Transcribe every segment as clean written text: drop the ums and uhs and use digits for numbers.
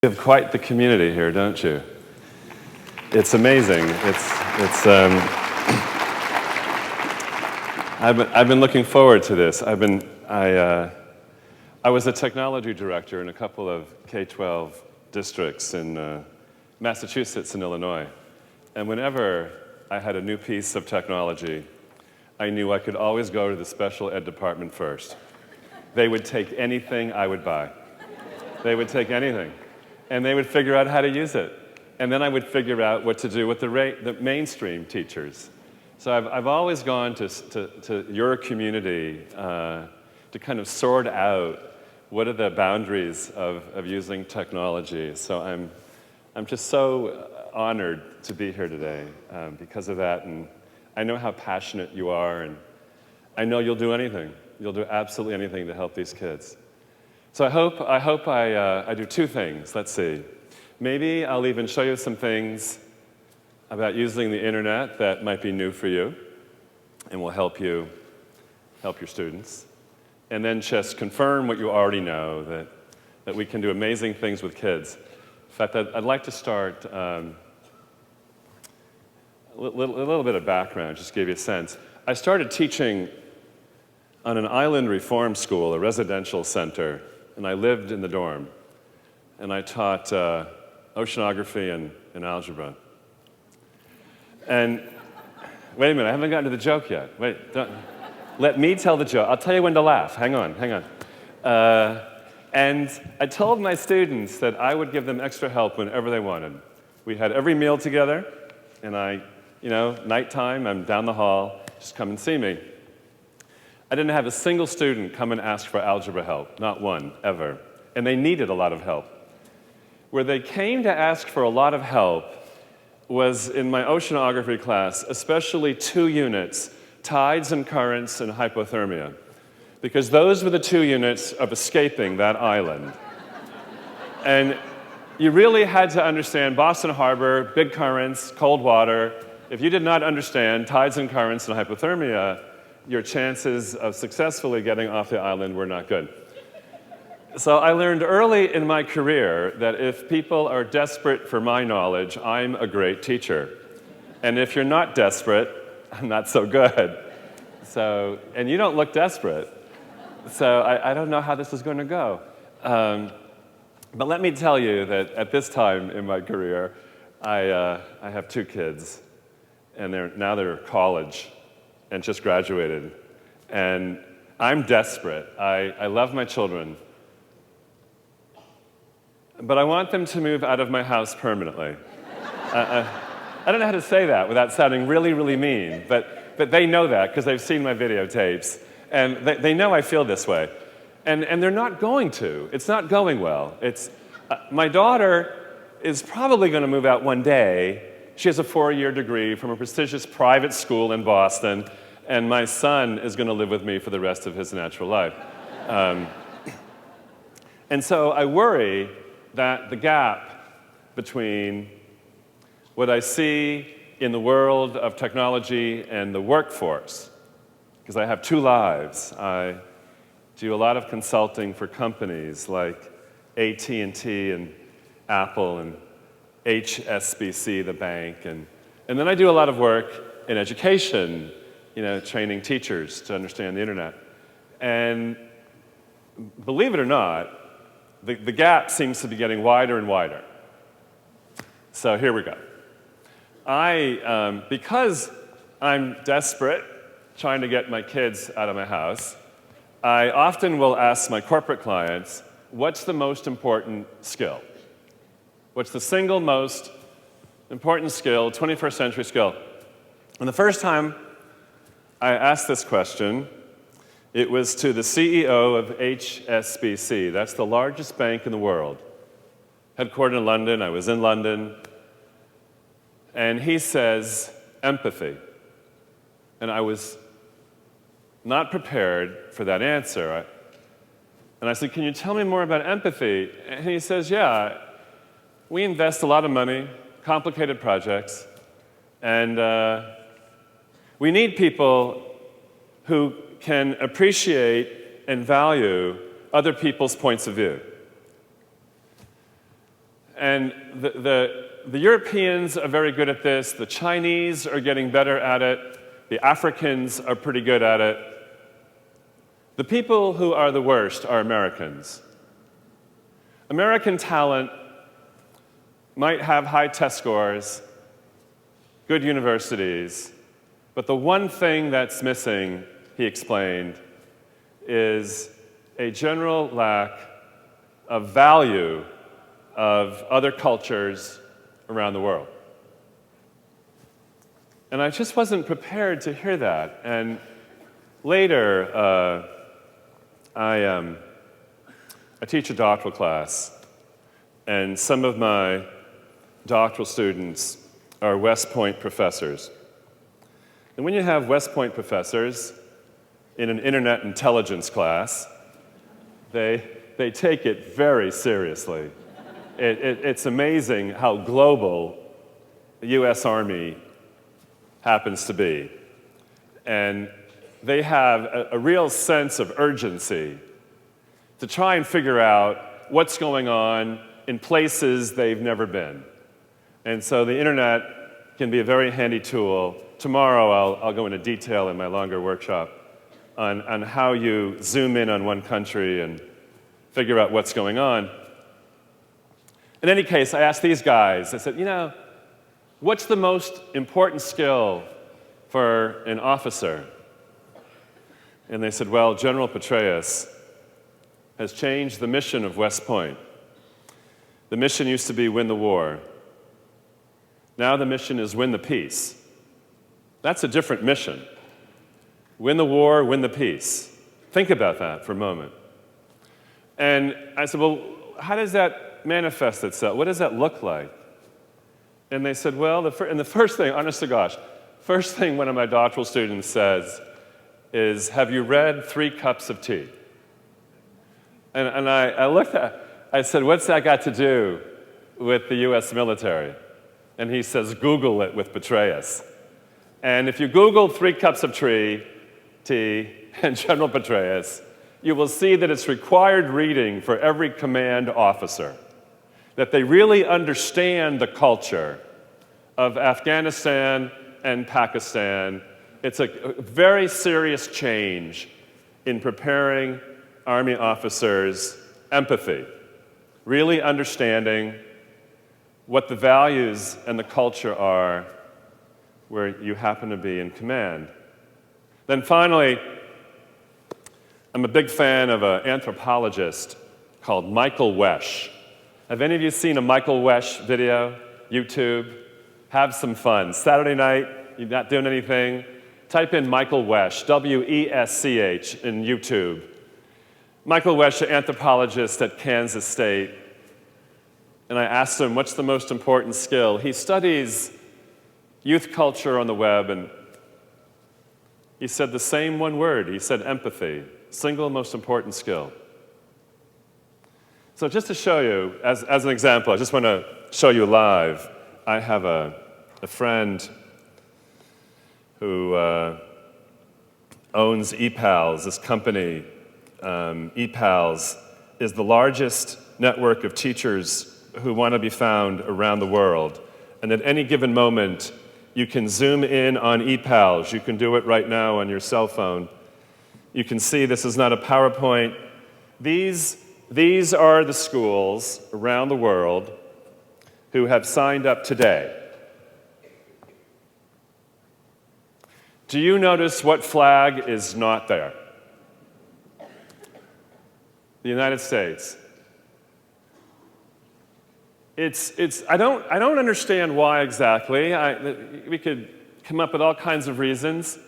You have quite the community here, don't you? It's amazing. I've been looking forward to this. I was a technology director in a couple of K-12 districts in Massachusetts and Illinois. And whenever I had a new piece of technology, I knew I could always go to the special ed department first. They would take anything I would buy. They would take anything. And they would figure out how to use it. And then I would figure out what to do with the mainstream teachers. So I've always gone to your community to kind of sort out what are the boundaries of using technology. So I'm just so honored to be here today because of that. And I know how passionate you are, and I know you'll do anything. You'll do absolutely anything to help these kids. So I hope I do two things. Let's see. Maybe I'll even show you some things about using the internet that might be new for you and will help your students. And then just confirm what you already know, that we can do amazing things with kids. In fact, I'd like to start a little bit of background, just to give you a sense. I started teaching on an island reform school, a residential center, and I lived in the dorm. And I taught oceanography and algebra. And wait a minute, I haven't gotten to the joke yet. Wait, let me tell the joke. I'll tell you when to laugh. Hang on. And I told my students that I would give them extra help whenever they wanted. We had every meal together, and nighttime, I'm down the hall, just come and see me. I didn't have a single student come and ask for algebra help, not one, ever. And they needed a lot of help. Where they came to ask for a lot of help was in my oceanography class, especially two units, tides and currents and hypothermia. Because those were the two units of escaping that island. And you really had to understand Boston Harbor, big currents, cold water. If you did not understand tides and currents and hypothermia, your chances of successfully getting off the island were not good. So I learned early in my career that if people are desperate for my knowledge, I'm a great teacher. And if you're not desperate, I'm not so good. And you don't look desperate. So I don't know how this is going to go. But let me tell you that at this time in my career, I have two kids, and now they're college and just graduated. And I'm desperate. I love my children. But I want them to move out of my house permanently. I don't know how to say that without sounding really, really mean, but they know that because they've seen my videotapes, and they know I feel this way. And they're not going to. It's not going well. My daughter is probably going to move out one day. She has a 4-year degree from a prestigious private school in Boston, and my son is going to live with me for the rest of his natural life. And so I worry that the gap between what I see in the world of technology and the workforce, because I have two lives. I do a lot of consulting for companies like AT&T and Apple and HSBC, the bank, and then I do a lot of work in education, training teachers to understand the internet. And believe it or not, the gap seems to be getting wider and wider. So here we go. Because I'm desperate, trying to get my kids out of my house, I often will ask my corporate clients, what's the most important skill? What's the single most important skill, 21st century skill? And the first time I asked this question, it was to the CEO of HSBC. That's the largest bank in the world. Headquartered in London. I was in London. And he says, empathy. And I was not prepared for that answer. And I said, can you tell me more about empathy? And he says, yeah, we invest a lot of money, complicated projects, and we need people who can appreciate and value other people's points of view. And the Europeans are very good at this. The Chinese are getting better at it. The Africans are pretty good at it. The people who are the worst are Americans. American talent might have high test scores, good universities, but the one thing that's missing, he explained, is a general lack of value of other cultures around the world. And I just wasn't prepared to hear that. And later, I teach a doctoral class, and some of my doctoral students are West Point professors. And when you have West Point professors in an internet intelligence class, they take it very seriously. It's amazing how global the US Army happens to be. And they have a real sense of urgency to try and figure out what's going on in places they've never been. And so the internet can be a very handy tool. Tomorrow I'll go into detail in my longer workshop on how you zoom in on one country and figure out what's going on. In any case, I asked these guys, I said, you know, what's the most important skill for an officer? And they said, well, General Petraeus has changed the mission of West Point. The mission used to be win the war. Now the mission is win the peace. That's a different mission. Win the war, win the peace. Think about that for a moment. And I said, well, how does that manifest itself? What does that look like? And they said, well, the first thing, honest to gosh, first thing one of my doctoral students says is, have you read 3 Cups of Tea? And I looked at, I said, what's that got to do with the US military? And he says, Google it with Petraeus. And if you Google 3 Cups of Tea and General Petraeus, you will see that it's required reading for every command officer, that they really understand the culture of Afghanistan and Pakistan. It's a very serious change in preparing Army officers' empathy, really understanding what the values and the culture are where you happen to be in command. Then finally, I'm a big fan of an anthropologist called Michael Wesch. Have any of you seen a Michael Wesch video? YouTube? Have some fun. Saturday night, you're not doing anything? Type in Michael Wesch, W-E-S-C-H, in YouTube. Michael Wesch, an anthropologist at Kansas State. And I asked him, what's the most important skill? He studies youth culture on the web, and he said the same one word. He said empathy, single most important skill. So just to show you, as an example, I just want to show you live. I have a friend who owns ePals, this company. ePals is the largest network of teachers who want to be found around the world. And at any given moment, you can zoom in on ePals. You can do it right now on your cell phone. You can see this is not a PowerPoint. These are the schools around the world who have signed up today. Do you notice what flag is not there? The United States. I don't understand why exactly. We could come up with all kinds of reasons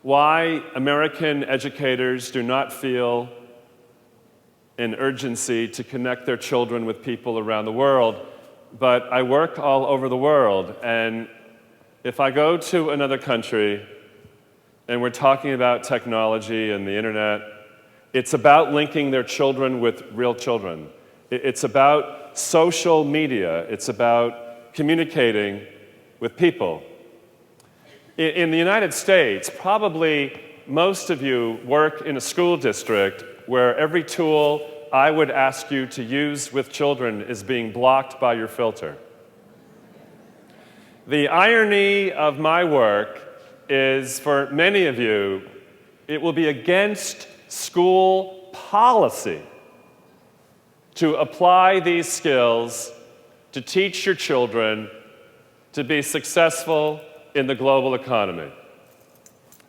why American educators do not feel an urgency to connect their children with people around the world. But I work all over the world, and if I go to another country and we're talking about technology and the internet, it's about linking their children with real children. It's about social media. It's about communicating with people. In the United States, probably most of you work in a school district where every tool I would ask you to use with children is being blocked by your filter. The irony of my work is, for many of you, it will be against school policy to apply these skills to teach your children to be successful in the global economy.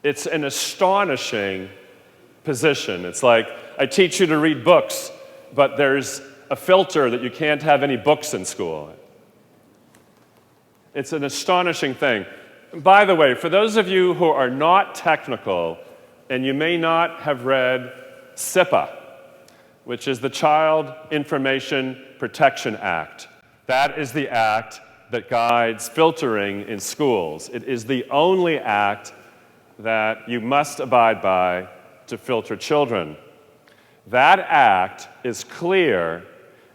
It's an astonishing position. It's like, I teach you to read books, but there's a filter that you can't have any books in school. It's an astonishing thing. By the way, for those of you who are not technical, and you may not have read CIPA, which is the Child Information Protection Act. That is the act that guides filtering in schools. It is the only act that you must abide by to filter children. That act is clear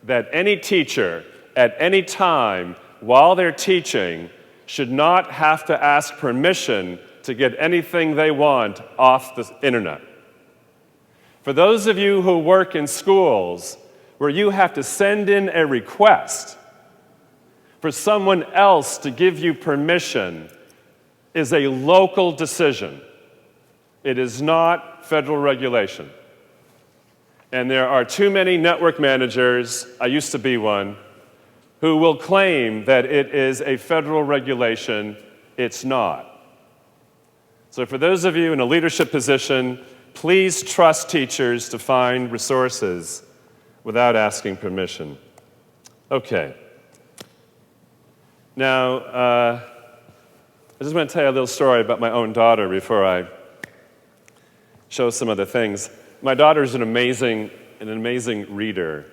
that any teacher at any time while they're teaching should not have to ask permission to get anything they want off the internet. For those of you who work in schools where you have to send in a request for someone else to give you permission is a local decision. It is not federal regulation. And there are too many network managers, I used to be one, who will claim that it is a federal regulation. It's not. So for those of you in a leadership position, please trust teachers to find resources without asking permission. Okay. Now, I just want to tell you a little story about my own daughter before I show some other things. My daughter's an amazing reader.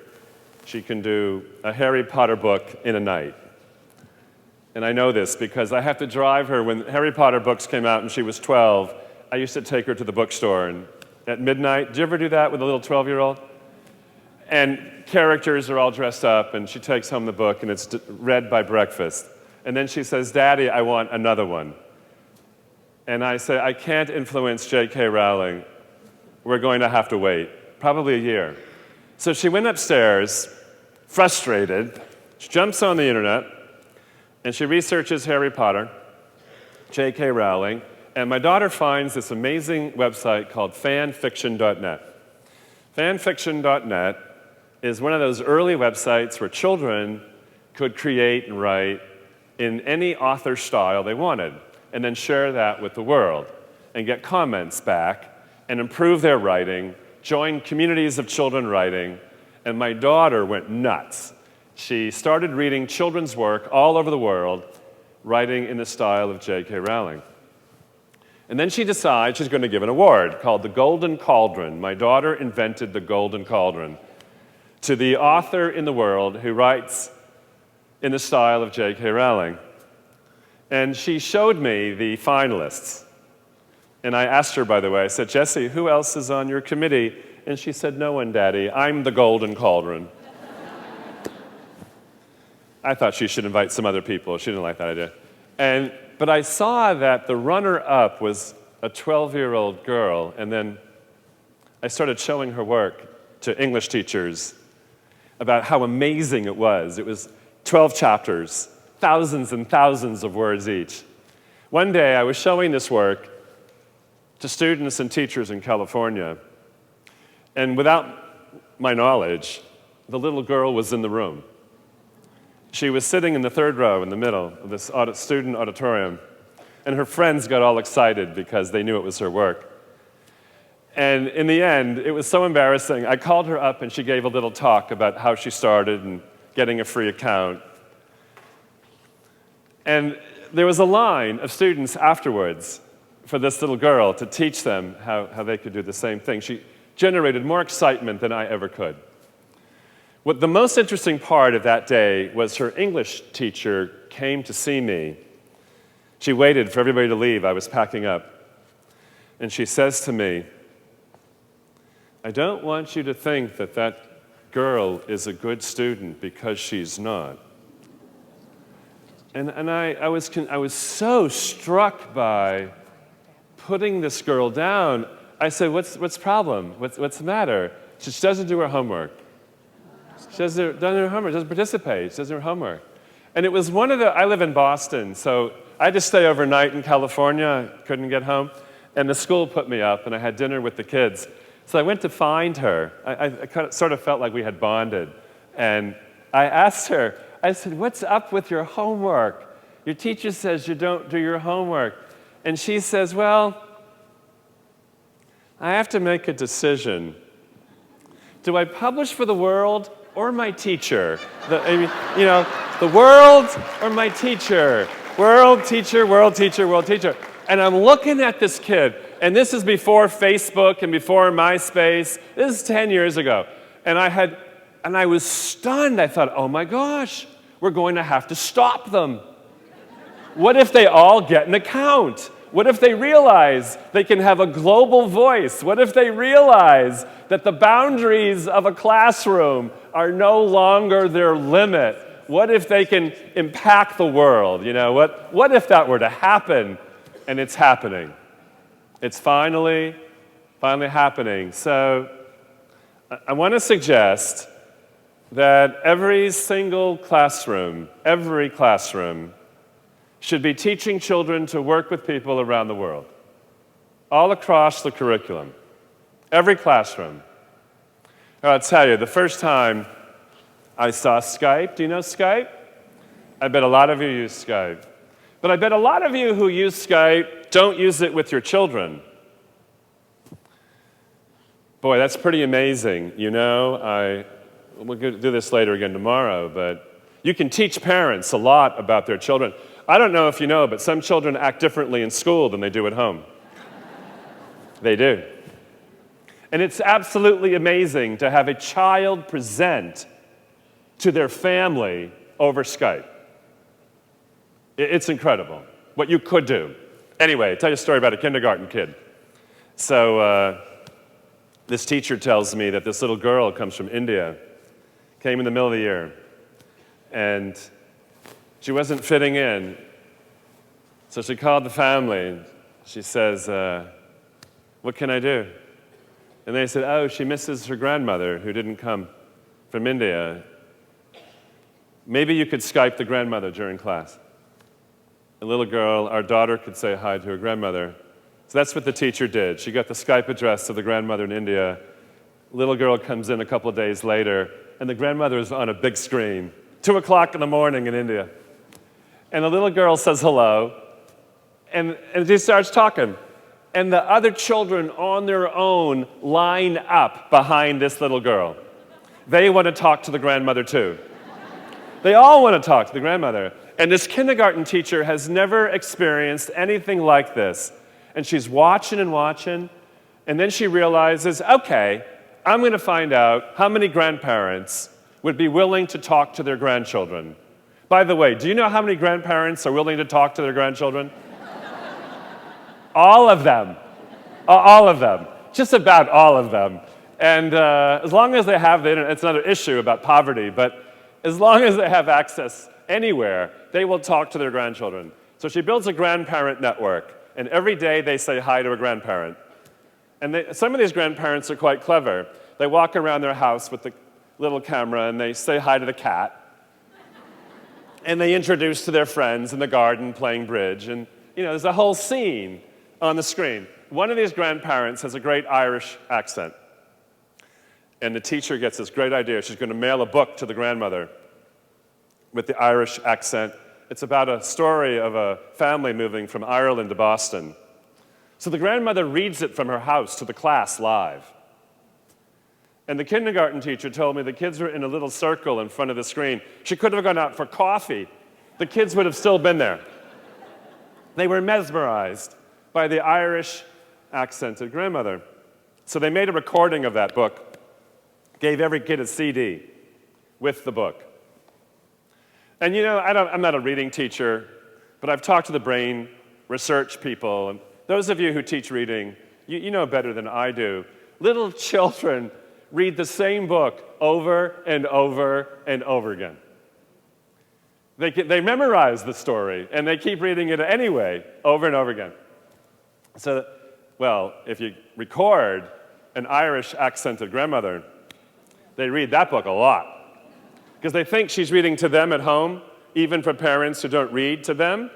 She can do a Harry Potter book in a night. And I know this because I have to drive her. When Harry Potter books came out and she was 12, I used to take her to the bookstore and at midnight. Did you ever do that with a little 12-year-old? And characters are all dressed up, and she takes home the book, and it's read by breakfast. And then she says, "Daddy, I want another one." And I say, "I can't influence J.K. Rowling. We're going to have to wait, probably a year." So she went upstairs, frustrated. She jumps on the internet, and she researches Harry Potter, J.K. Rowling, and my daughter finds this amazing website called fanfiction.net. Fanfiction.net is one of those early websites where children could create and write in any author style they wanted, and then share that with the world, and get comments back, and improve their writing, join communities of children writing, and my daughter went nuts. She started reading children's work all over the world, writing in the style of J.K. Rowling. And then she decides she's going to give an award called the Golden Cauldron. My daughter invented the Golden Cauldron to the author in the world who writes in the style of J.K. Rowling. And she showed me the finalists. And I asked her, by the way, I said, "Jessie, who else is on your committee?" And she said, "No one, Daddy. I'm the Golden Cauldron." I thought she should invite some other people. She didn't like that idea. But I saw that the runner-up was a 12-year-old girl, and then I started showing her work to English teachers about how amazing it was. It was 12 chapters, thousands and thousands of words each. One day, I was showing this work to students and teachers in California, and without my knowledge, the little girl was in the room. She was sitting in the third row in the middle of this student auditorium, and her friends got all excited because they knew it was her work. And in the end, it was so embarrassing. I called her up, and she gave a little talk about how she started and getting a free account. And there was a line of students afterwards for this little girl to teach them how they could do the same thing. She generated more excitement than I ever could. What the most interesting part of that day was her English teacher came to see me. She waited for everybody to leave. I was packing up. And she says to me, "I don't want you to think that that girl is a good student because she's not." And I was so struck by putting this girl down. I said, what's the problem? What's the matter? She doesn't do her homework. She doesn't do her homework, doesn't participate, she doesn't do her homework. And it was one of the, I live in Boston, so I had to stay overnight in California, I couldn't get home, and the school put me up, and I had dinner with the kids. So I went to find her. I sort of felt like we had bonded. And I asked her, I said, what's up with your homework? Your teacher says you don't do your homework. And she says, well, I have to make a decision. Do I publish for the world or my teacher? The world or my teacher? World, teacher, world, teacher, world, teacher. And I'm looking at this kid, and this is before Facebook and before MySpace. This is 10 years ago. And I was stunned. I thought, oh my gosh, we're going to have to stop them. What if they all get an account? What if they realize they can have a global voice? What if they realize that the boundaries of a classroom are no longer their limit? What if they can impact the world? What if that were to happen? And it's happening. It's finally happening. So I want to suggest that every single classroom, should be teaching children to work with people around the world, all across the curriculum, every classroom. I'll tell you, the first time I saw Skype, do you know Skype? I bet a lot of you use Skype. But I bet a lot of you who use Skype don't use it with your children. Boy, that's pretty amazing. We'll do this later again tomorrow, but you can teach parents a lot about their children. I don't know if you know, but some children act differently in school than they do at home. They do. And it's absolutely amazing to have a child present to their family over Skype. It's incredible what you could do. Anyway, I'll tell you a story about a kindergarten kid. So this teacher tells me that this little girl comes from India, came in the middle of the year, and she wasn't fitting in. So she called the family. She says, what can I do? And they said, oh, she misses her grandmother who didn't come from India. Maybe you could Skype the grandmother during class. A little girl, our daughter, could say hi to her grandmother. So that's what the teacher did. She got the Skype address of the grandmother in India. Little girl comes in a couple of days later, and the grandmother is on a big screen, 2 o'clock in the morning in India. And the little girl says hello, and she starts talking. And the other children on their own line up behind this little girl. They want to talk to the grandmother too. They all want to talk to the grandmother. And this kindergarten teacher has never experienced anything like this. And she's watching and watching, and then she realizes, okay, I'm going to find out how many grandparents would be willing to talk to their grandchildren. By the way, do you know how many grandparents are willing to talk to their grandchildren? All of them. All of them. Just about all of them. And as long as they have the internet, it's another issue about poverty, but as long as they have access anywhere, they will talk to their grandchildren. So she builds a grandparent network, and every day they say hi to a grandparent. And some of these grandparents are quite clever. They walk around their house with the little camera, and they say hi to the cat. And they introduce to their friends in the garden playing bridge. And, there's a whole scene on the screen. One of these grandparents has a great Irish accent. And the teacher gets this great idea. She's going to mail a book to the grandmother with the Irish accent. It's about a story of a family moving from Ireland to Boston. So the grandmother reads it from her house to the class live. And the kindergarten teacher told me the kids were in a little circle in front of the screen. She could have gone out for coffee. The kids would have still been there. They were mesmerized by the Irish accented grandmother. So they made a recording of that book, gave every kid a CD with the book. And I'm not a reading teacher, but I've talked to the brain research people, and those of you who teach reading, you know better than I do. Little children read the same book over and over and over again. They memorize the story, and they keep reading it anyway, over and over again. So, if you record an Irish accented grandmother, they read that book a lot. because they think she's reading to them at home, even for parents who don't read to them.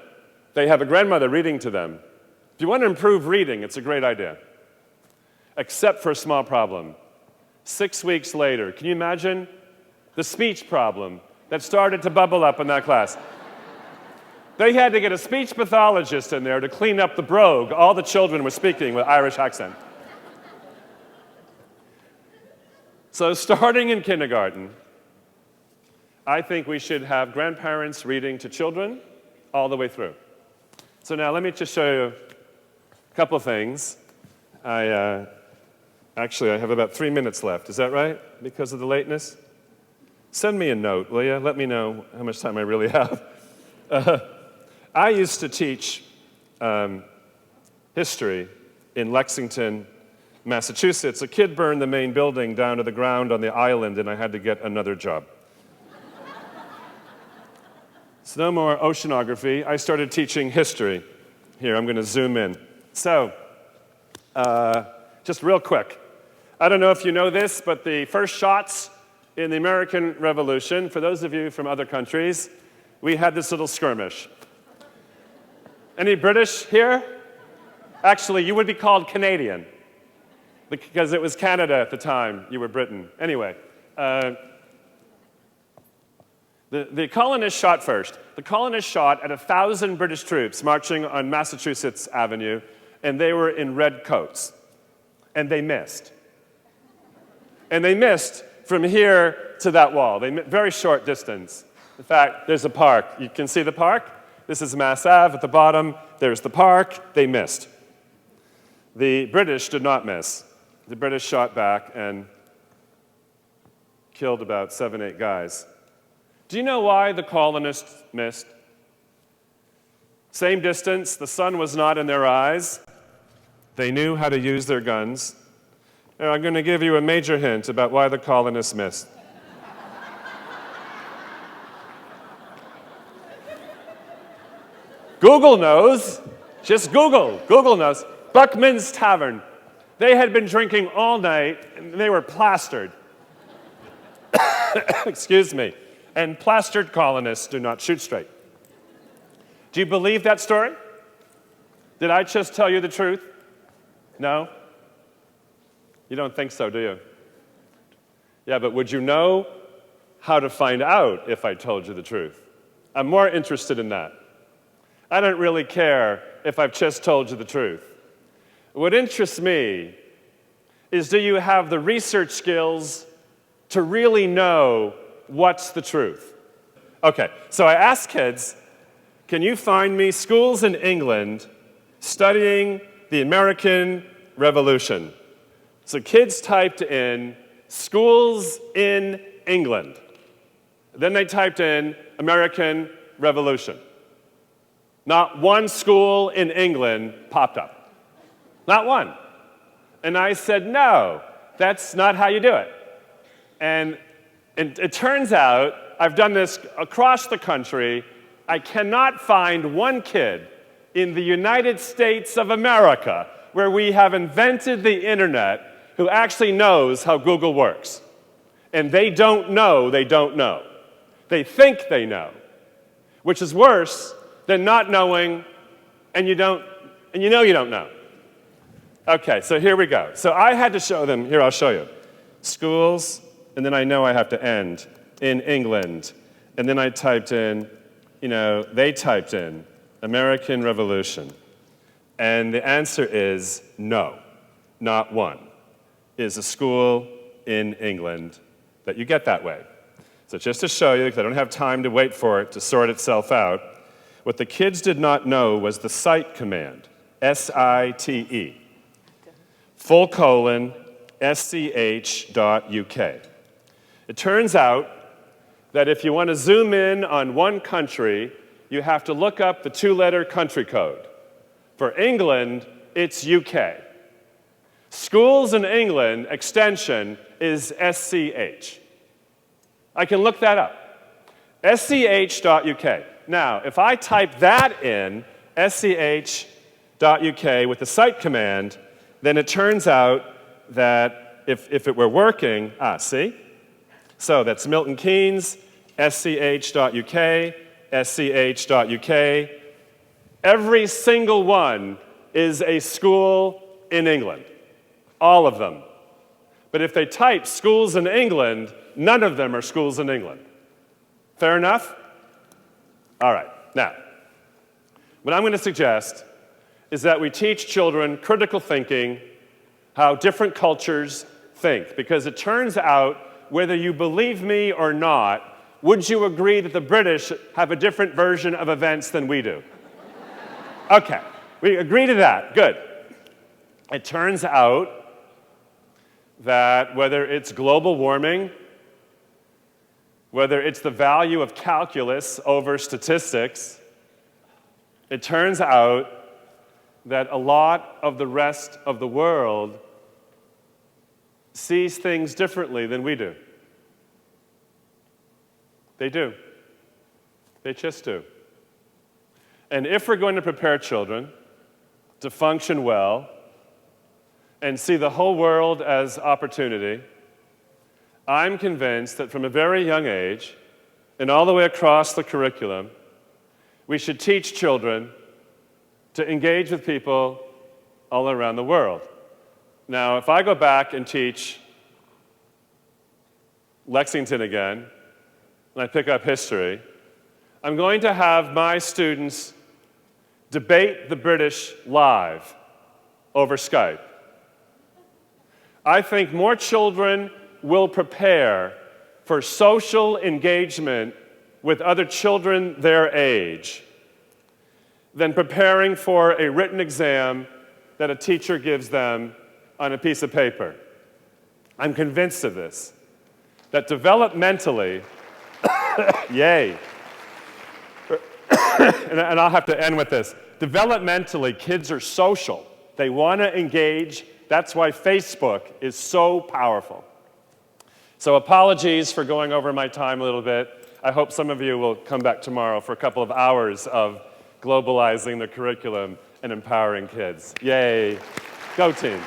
They have a grandmother reading to them. If you want to improve reading, it's a great idea, except for a small problem. 6 weeks later, can you imagine the speech problem that started to bubble up in that class? They had to get a speech pathologist in there to clean up the brogue all the children were speaking with Irish accent. So starting in kindergarten, I think we should have grandparents reading to children all the way through. So now let me just show you a couple of things. Actually, I have about 3 minutes left. Is that right? Because of the lateness? Send me a note, will you? Let me know how much time I really have. I used to teach history in Lexington, Massachusetts. A kid burned the main building down to the ground on the island, and I had to get another job. So no more oceanography. I started teaching history. Here, I'm going to zoom in. So, just real quick. I don't know if you know this, but the first shots in the American Revolution, for those of you from other countries, we had this little skirmish. Any British here? Actually, you would be called Canadian, because it was Canada at the time. You were Britain. Anyway, the colonists shot first. The colonists shot at 1,000 British troops marching on Massachusetts Avenue, and they were in red coats. And they missed. And they missed from here to that wall. Very short distance. In fact, there's a park. You can see the park? This is Mass Ave at the bottom. There's the park. They missed. The British did not miss. The British shot back and killed about 7, 8 guys. Do you know why the colonists missed? Same distance. The sun was not in their eyes. They knew how to use their guns. And I'm going to give you a major hint about why the colonists missed. Google knows. Just Google. Google knows. Buckman's Tavern. They had been drinking all night, and they were plastered. Excuse me. And plastered colonists do not shoot straight. Do you believe that story? Did I just tell you the truth? No? You don't think so, do you? Yeah, but would you know how to find out if I told you the truth? I'm more interested in that. I don't really care if I've just told you the truth. What interests me is, do you have the research skills to really know what's the truth? Okay, so I asked kids, can you find me schools in England studying the American Revolution? So kids typed in schools in England. Then they typed in American Revolution. Not one school in England popped up. Not one. And I said, no, that's not how you do it. And it turns out, I've done this across the country, I cannot find one kid in the United States of America, where we have invented the internet, who actually knows how Google works. And they don't know they don't know. They think they know, which is worse than not knowing and you know you don't know. Okay, so here we go. So I had to show them, here I'll show you. Schools, and then I know I have to end, in England. And then I typed in, they typed in American Revolution. And the answer is no, not one. Is a school in England that you get that way. So just to show you, because I don't have time to wait for it to sort itself out, what the kids did not know was the cite command, S-I-T-E, ;sch.uk. It turns out that if you want to zoom in on one country, you have to look up the 2-letter country code. For England, it's UK. Schools in England extension is SCH. I can look that up. sch.uk. Now, if I type that in, sch.uk, with the cite command, then it turns out that if it were working, see? So that's Milton Keynes, sch.uk, sch.uk. Every single one is a school in England. All of them. But if they type schools in England, none of them are schools in England. Fair enough? All right. Now, what I'm going to suggest is that we teach children critical thinking, how different cultures think. Because it turns out, whether you believe me or not, would you agree that the British have a different version of events than we do? Okay, we agree to that. Good. It turns out that whether it's global warming, whether it's the value of calculus over statistics, it turns out that a lot of the rest of the world sees things differently than we do. They do. They just do. And if we're going to prepare children to function well and see the whole world as opportunity, I'm convinced that from a very young age and all the way across the curriculum, we should teach children to engage with people all around the world. Now, if I go back and teach Lexington again, and I pick up history, I'm going to have my students debate the British live over Skype. I think more children will prepare for social engagement with other children their age than preparing for a written exam that a teacher gives them on a piece of paper. I'm convinced of this, that developmentally, yay, and I'll have to end with this. Developmentally, kids are social. They want to engage. That's why Facebook is so powerful. So apologies for going over my time a little bit. I hope some of you will come back tomorrow for a couple of hours of globalizing the curriculum and empowering kids. Yay. Go team.